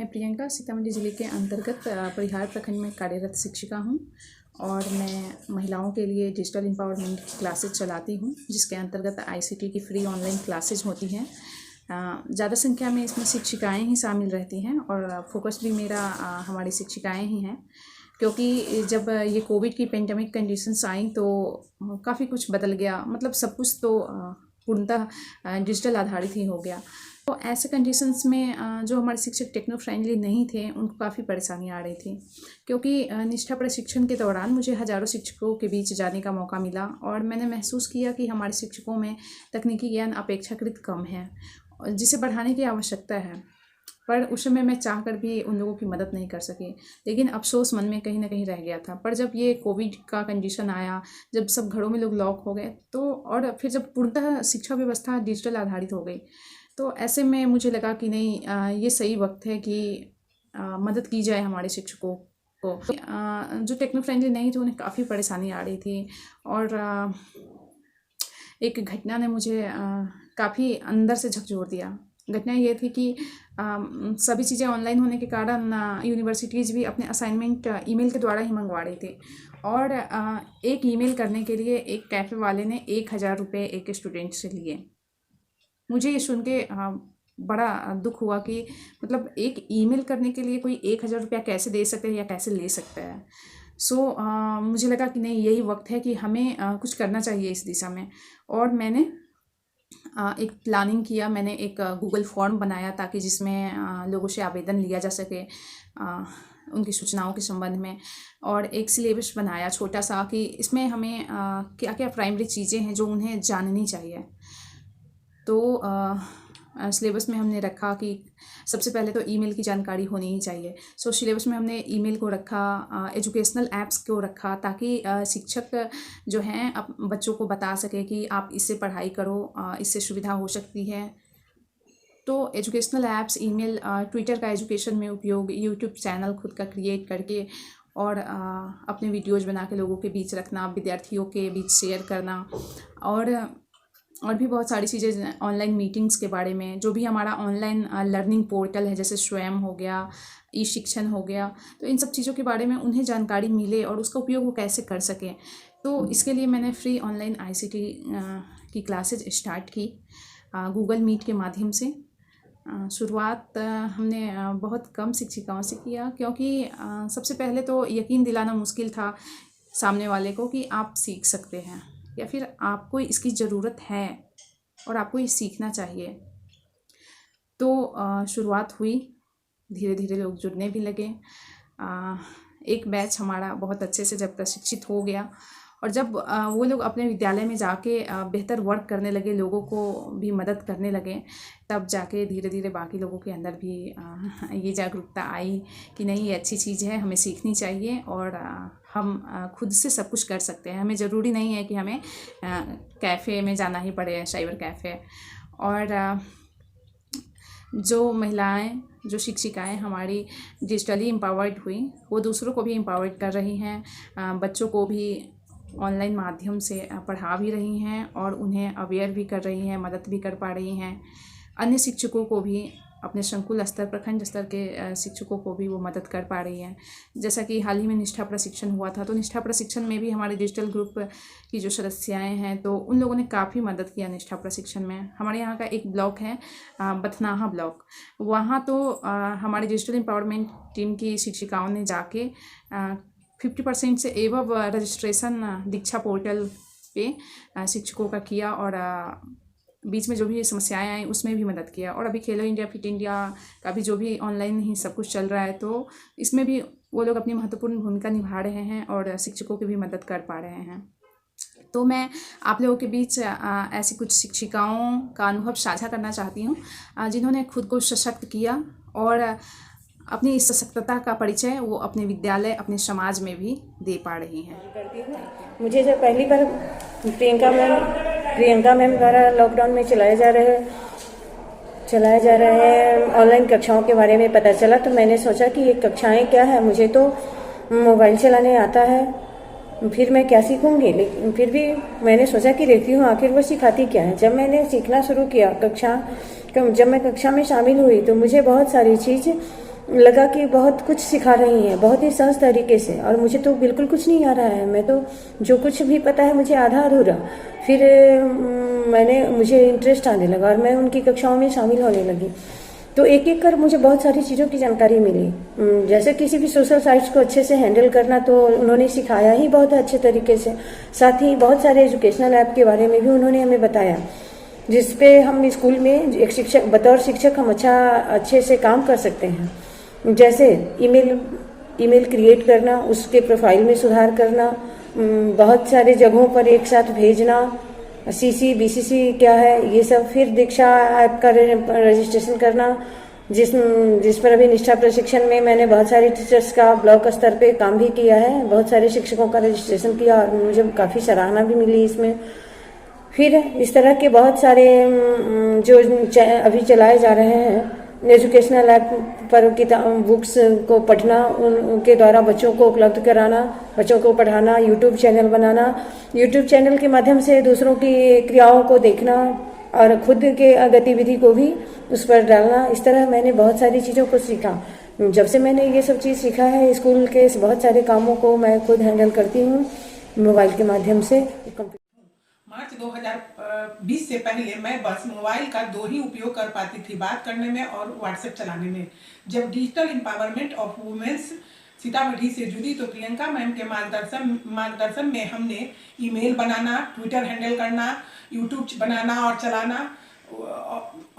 मैं प्रियंका सीतामढ़ी ज़िले के अंतर्गत परिहार प्रखंड में कार्यरत शिक्षिका हूँ और मैं महिलाओं के लिए डिजिटल एम्पावरमेंट की क्लासेस चलाती हूँ, जिसके अंतर्गत आईसीटी की फ्री ऑनलाइन क्लासेस होती हैं। ज़्यादा संख्या में इसमें शिक्षिकाएं ही शामिल रहती हैं और फोकस भी मेरा हमारी शिक्षिकाएं ही हैं, क्योंकि जब ये कोविड की पेंडेमिक कंडीशंस आई तो काफ़ी कुछ बदल गया। मतलब सब कुछ तो पूर्णतः डिजिटल आधारित ही हो गया। तो ऐसे कंडीशंस में जो हमारे शिक्षक टेक्नो फ्रेंडली नहीं थे, उनको काफ़ी परेशानी आ रही थी, क्योंकि निष्ठा प्रशिक्षण के दौरान मुझे हज़ारों शिक्षकों के बीच जाने का मौका मिला और मैंने महसूस किया कि हमारे शिक्षकों में तकनीकी ज्ञान अपेक्षाकृत कम है, जिसे बढ़ाने की आवश्यकता है। पर उस समय मैं चाहकर भी उन लोगों की मदद नहीं कर सकी, लेकिन अफसोस मन में कहीं ना कहीं रह गया था। पर जब ये कोविड का कंडीशन आया, जब सब घरों में लोग लॉक हो गए, तो और फिर जब पूर्णतः शिक्षा व्यवस्था डिजिटल आधारित हो गई, तो ऐसे में मुझे लगा कि नहीं, ये सही वक्त है कि मदद की जाए हमारे शिक्षकों को। जो टेक्नो फ्रेंडली नहीं थे, उन्हें काफ़ी परेशानी आ रही थी और एक घटना ने मुझे काफ़ी अंदर से झकझोर दिया। घटना ये थी कि सभी चीज़ें ऑनलाइन होने के कारण यूनिवर्सिटीज़ भी अपने असाइनमेंट ईमेल के द्वारा ही मंगवा रही थी और एक ईमेल करने के लिए एक कैफ़े वाले ने 1000 रुपये एक स्टूडेंट से लिए। मुझे ये सुन के बड़ा दुख हुआ कि मतलब एक ईमेल करने के लिए कोई 1000 रुपया कैसे दे सकते हैं या कैसे ले सकता है। मुझे लगा कि नहीं, यही वक्त है कि हमें कुछ करना चाहिए इस दिशा में। और मैंने एक प्लानिंग किया। मैंने एक गूगल फॉर्म बनाया ताकि जिसमें लोगों से आवेदन लिया जा सके उनकी सूचनाओं के संबंध में, और एक सिलेबस बनाया छोटा सा कि इसमें हमें क्या क्या प्राइमरी चीज़ें हैं जो उन्हें जाननी चाहिए। तो सिलेबस में हमने रखा कि सबसे पहले तो ईमेल की जानकारी होनी ही चाहिए। सिलेबस में हमने ईमेल को रखा, एजुकेशनल ऐप्स को रखा, ताकि शिक्षक जो हैं बच्चों को बता सके कि आप इससे पढ़ाई करो, इससे सुविधा हो सकती है। तो एजुकेशनल ऐप्स, ईमेल, ट्विटर का एजुकेशन में उपयोग, यूट्यूब चैनल खुद का क्रिएट करके और अपने वीडियोज़ बना के लोगों के बीच रखना, विद्यार्थियों के बीच शेयर करना, और भी बहुत सारी चीज़ें ऑनलाइन मीटिंग्स के बारे में, जो भी हमारा ऑनलाइन लर्निंग पोर्टल है, जैसे स्वयं हो गया, ई शिक्षण हो गया, तो इन सब चीज़ों के बारे में उन्हें जानकारी मिले और उसका उपयोग वो कैसे कर सकें। तो इसके लिए मैंने फ्री ऑनलाइन आईसीटी की क्लासेज स्टार्ट की गूगल मीट के माध्यम से। शुरुआत हमने बहुत कम शिक्षिकाओं से किया, क्योंकि सबसे पहले तो यकीन दिलाना मुश्किल था सामने वाले को कि आप सीख सकते हैं या फिर आपको इसकी ज़रूरत है और आपको ये सीखना चाहिए। तो शुरुआत हुई, धीरे धीरे लोग जुड़ने भी लगे। एक बैच हमारा बहुत अच्छे से जब प्रशिक्षित हो गया और जब वो लोग अपने विद्यालय में जाके बेहतर वर्क करने लगे, लोगों को भी मदद करने लगे, तब जाके धीरे धीरे बाकी लोगों के अंदर भी ये जागरूकता आई कि नहीं, ये अच्छी चीज़ है, हमें सीखनी चाहिए और हम खुद से सब कुछ कर सकते हैं। हमें ज़रूरी नहीं है कि हमें कैफ़े में जाना ही पड़े, साइबर कैफ़े। और जो महिलाएं, जो शिक्षिकाएं हमारी डिजिटली एम्पावर्ड हुई, वो दूसरों को भी एम्पावर्ड कर रही हैं, बच्चों को भी ऑनलाइन माध्यम से पढ़ा भी रही हैं और उन्हें अवेयर भी कर रही हैं, मदद भी कर पा रही हैं। अन्य शिक्षकों को भी, अपने संकुल स्तर, प्रखंड स्तर के शिक्षकों को भी वो मदद कर पा रही हैं। जैसा कि हाल ही में निष्ठा प्रशिक्षण हुआ था, तो निष्ठा प्रशिक्षण में भी हमारे डिजिटल ग्रुप की जो सदस्याएं हैं, तो उन लोगों ने काफ़ी मदद किया निष्ठा प्रशिक्षण में। हमारे यहाँ का एक ब्लॉक है बथनाहा ब्लॉक, वहाँ तो हमारी डिजिटल एम्पावरमेंट टीम की शिक्षिकाओं ने जाके 50% से एबव रजिस्ट्रेशन दीक्षा पोर्टल पे शिक्षकों का किया और बीच में जो भी समस्याएं आई उसमें भी मदद किया। और अभी खेलो इंडिया, फिट इंडिया का भी जो भी ऑनलाइन ही सब कुछ चल रहा है, तो इसमें भी वो लोग अपनी महत्वपूर्ण भूमिका निभा रहे हैं और शिक्षकों की भी मदद कर पा रहे हैं। तो मैं आप लोगों के बीच ऐसी कुछ शिक्षिकाओं का अनुभव साझा करना चाहती हूँ, जिन्होंने खुद को सशक्त किया और अपनी इस सशक्तता का परिचय वो अपने विद्यालय, अपने समाज में भी दे पा रही हैं। मुझे जब पहली बार प्रियंका मैम द्वारा लॉकडाउन में चलाए जा रहे ऑनलाइन कक्षाओं के बारे में पता चला, तो मैंने सोचा कि ये कक्षाएं क्या है। मुझे तो मोबाइल चलाने आता है, फिर मैं क्या सीखूंगी। लेकिन फिर भी मैंने सोचा कि देखती हूँ आखिर वो सिखाती क्या है। जब मैंने सीखना शुरू किया जब मैं कक्षा में शामिल हुई, तो मुझे बहुत सारी चीज़ लगा कि बहुत कुछ सिखा रही हैं, बहुत ही सहज तरीके से। और मुझे तो बिल्कुल कुछ नहीं आ रहा है, मैं तो जो कुछ भी पता है मुझे आधा अधूरा। फिर मुझे इंटरेस्ट आने लगा और मैं उनकी कक्षाओं में शामिल होने लगी। तो एक एक कर मुझे बहुत सारी चीज़ों की जानकारी मिली। जैसे किसी भी सोशल साइट्स को अच्छे से हैंडल करना, तो उन्होंने सिखाया ही बहुत अच्छे तरीके से। साथ ही बहुत सारे एजुकेशनल ऐप के बारे में भी उन्होंने हमें बताया, जिसपे हम स्कूल में एक शिक्षक, बतौर शिक्षक हम अच्छे से काम कर सकते हैं। जैसे ईमेल क्रिएट करना, उसके प्रोफाइल में सुधार करना, बहुत सारे जगहों पर एक साथ भेजना, सीसी बीसीसी क्या है ये सब, फिर दीक्षा ऐप का रजिस्ट्रेशन करना, जिस पर अभी निष्ठा प्रशिक्षण में मैंने बहुत सारे टीचर्स का ब्लॉक स्तर पे काम भी किया है, बहुत सारे शिक्षकों का रजिस्ट्रेशन किया और मुझे काफ़ी सराहना भी मिली इसमें। फिर इस तरह के बहुत सारे जो अभी चलाए जा रहे हैं एजुकेशनल ऐप पर, बुक्स को पढ़ना, उनके द्वारा बच्चों को उपलब्ध कराना, बच्चों को पढ़ाना, यूट्यूब चैनल बनाना, यूट्यूब चैनल के माध्यम से दूसरों की क्रियाओं को देखना और खुद के गतिविधि को भी उस पर डालना। इस तरह मैंने बहुत सारी चीज़ों को सीखा। जब से मैंने ये सब चीज़ सीखा है, स्कूल के बहुत सारे कामों को मैं खुद हैंडल करती हूँ मोबाइल के माध्यम से। मार्च 2020 से पहले मैं बस मोबाइल का 2 ही उपयोग कर पाती थी, बात करने में और व्हाट्सएप चलाने में। जब digital empowerment of womens Sitamarhi से जुड़ी तो प्रियंका मैम के मार्गदर्शन में हमने ईमेल बनाना, ट्विटर हैंडल करना, यूट्यूब बनाना और चलाना,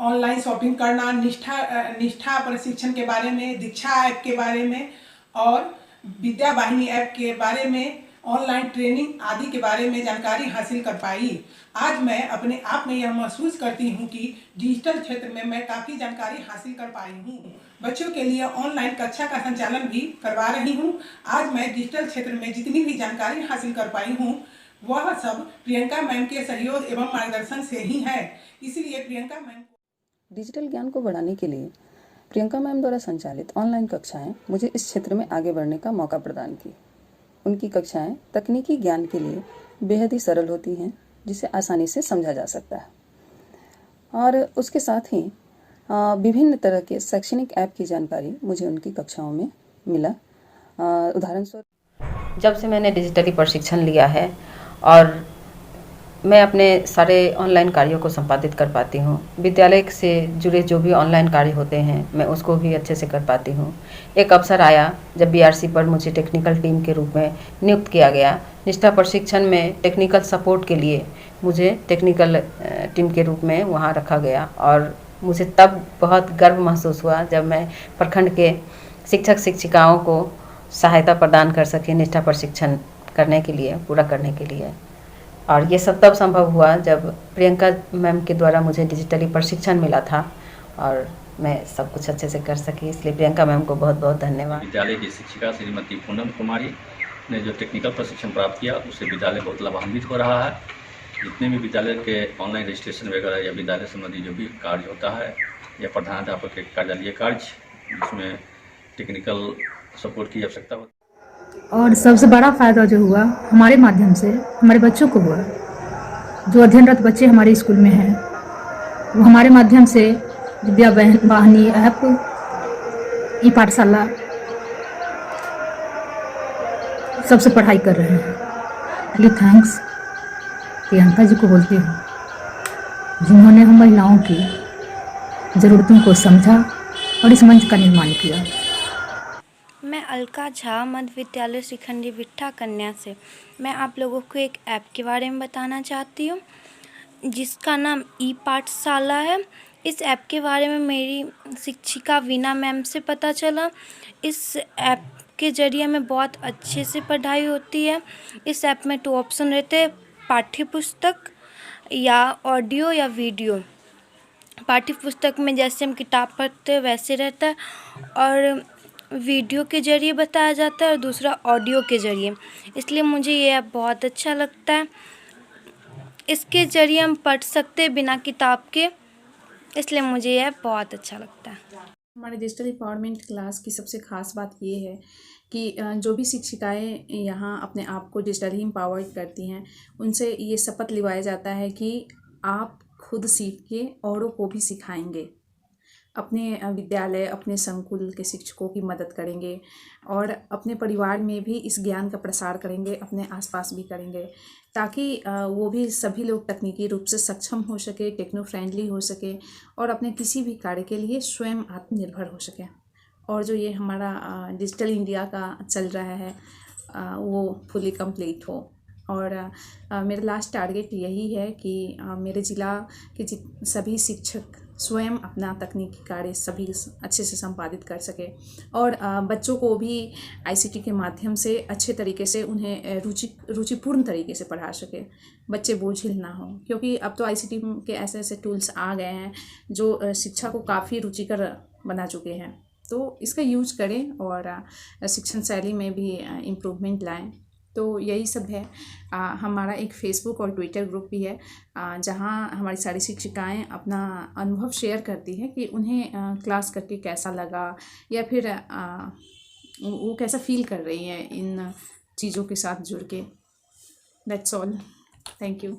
ऑनलाइन शॉपिंग करना, निष्ठा प्रशिक्षण के बारे में, दीक्षा ऐप के बारे में और विद्या वाहिनी ऐप के बारे में, ऑनलाइन ट्रेनिंग आदि के बारे में जानकारी हासिल कर पाई। आज मैं अपने आप में यह महसूस करती हूँ कि डिजिटल क्षेत्र में मैं काफ़ी जानकारी हासिल कर पाई हूँ। बच्चों के लिए ऑनलाइन कक्षा का संचालन भी करवा रही हूँ। आज मैं डिजिटल क्षेत्र में जितनी भी जानकारी हासिल कर पाई हूँ वह सब प्रियंका मैम के सहयोग एवं मार्गदर्शन से ही है। इसलिए प्रियंका मैम को डिजिटल ज्ञान को बढ़ाने के लिए प्रियंका मैम द्वारा संचालित ऑनलाइन कक्षाएं मुझे इस क्षेत्र में आगे बढ़ने का मौका प्रदान की। उनकी कक्षाएं तकनीकी ज्ञान के लिए बेहद ही सरल होती हैं, जिसे आसानी से समझा जा सकता है। और उसके साथ ही विभिन्न तरह के शैक्षणिक ऐप की जानकारी मुझे उनकी कक्षाओं में मिला। उदाहरण स्वरूप जब से मैंने डिजिटली प्रशिक्षण लिया है और मैं अपने सारे ऑनलाइन कार्यों को संपादित कर पाती हूँ। विद्यालय से जुड़े जो भी ऑनलाइन कार्य होते हैं मैं उसको भी अच्छे से कर पाती हूँ। एक अवसर आया जब बीआरसी पर मुझे टेक्निकल टीम के रूप में नियुक्त किया गया। निष्ठा प्रशिक्षण में टेक्निकल सपोर्ट के लिए मुझे टेक्निकल टीम के रूप में वहाँ रखा गया और मुझे तब बहुत गर्व महसूस हुआ जब मैं प्रखंड के शिक्षक शिक्षिकाओं को सहायता प्रदान कर सके निष्ठा प्रशिक्षण करने के लिए, पूरा करने के लिए। और ये सब तब संभव हुआ जब प्रियंका मैम के द्वारा मुझे डिजिटली प्रशिक्षण मिला था और मैं सब कुछ अच्छे से कर सकी। इसलिए प्रियंका मैम को बहुत बहुत धन्यवाद। विद्यालय की शिक्षिका श्रीमती पूनम कुमारी ने जो टेक्निकल प्रशिक्षण प्राप्त किया उससे विद्यालय बहुत लाभान्वित हो रहा है। जितने भी विद्यालय के ऑनलाइन रजिस्ट्रेशन वगैरह या विद्यालय संबंधी जो भी कार्य होता है या प्रधानाध्यापक के कार्यालय कार्य, जिसमें टेक्निकल सपोर्ट की आवश्यकता होती है। और सबसे बड़ा फ़ायदा जो हुआ हमारे माध्यम से हमारे बच्चों को हुआ। जो अध्ययनरत बच्चे हमारे स्कूल में हैं वो हमारे माध्यम से विद्या वाहिनी ऐप, ई पाठशाला सबसे पढ़ाई कर रहे हैं। इसलिए थैंक्स प्रियंका जी को बोलती हूँ, जिन्होंने हम महिलाओं की ज़रूरतों को समझा और इस मंच का निर्माण किया। मैं अलका झा मध्य विद्यालय शिखंडी विट्ठा कन्या से मैं आप लोगों को एक ऐप के बारे में बताना चाहती हूँ जिसका नाम ई पाठशाला है। इस ऐप के बारे में मेरी शिक्षिका वीना मैम से पता चला। इस ऐप के ज़रिए में बहुत अच्छे से पढ़ाई होती है। इस ऐप में 2 ऑप्शन रहते हैं, पाठ्य पुस्तक या ऑडियो या वीडियो। पाठ्य पुस्तक में जैसे हम किताब पढ़ते हैं वैसे रहता है और वीडियो के ज़रिए बताया जाता है और दूसरा ऑडियो के ज़रिए। इसलिए मुझे ये ऐप बहुत अच्छा लगता है। इसके ज़रिए हम पढ़ सकते हैं बिना किताब के, इसलिए मुझे ये ऐप बहुत अच्छा लगता है। हमारे डिजिटल एम्पावरमेंट क्लास की सबसे ख़ास बात ये है कि जो भी शिक्षिकाएं यहाँ अपने आप को डिजिटली एम्पावर्ड करती हैं उनसे ये शपथ दिलवाया जाता है कि आप खुद सीख के औरों को भी सिखाएंगे। अपने विद्यालय, अपने संकुल के शिक्षकों की मदद करेंगे और अपने परिवार में भी इस ज्ञान का प्रसार करेंगे, अपने आसपास भी करेंगे, ताकि वो भी सभी लोग तकनीकी रूप से सक्षम हो सके, टेक्नो फ्रेंडली हो सके और अपने किसी भी कार्य के लिए स्वयं आत्मनिर्भर हो सके। और जो ये हमारा डिजिटल इंडिया का चल रहा है वो फुली कंप्लीट हो। और मेरा लास्ट टारगेट यही है कि मेरे ज़िला के सभी शिक्षक स्वयं अपना तकनीकी कार्य सभी अच्छे से संपादित कर सके और बच्चों को भी आईसीटी के माध्यम से अच्छे तरीके से उन्हें रुचिपूर्ण तरीके से पढ़ा सके, बच्चे बोझिल ना हो, क्योंकि अब तो आईसीटी के ऐसे ऐसे टूल्स आ गए हैं जो शिक्षा को काफ़ी रुचिकर बना चुके हैं। तो इसका यूज करें और शिक्षण शैली में भी इम्प्रूवमेंट लाएं। तो यही सब है। हमारा एक फेसबुक और ट्विटर ग्रुप भी है जहां हमारी सारी शिक्षिकाएं अपना अनुभव शेयर करती हैं कि उन्हें क्लास करके कैसा लगा या फिर वो कैसा फील कर रही हैं इन चीज़ों के साथ जुड़ के। That's all. Thank you.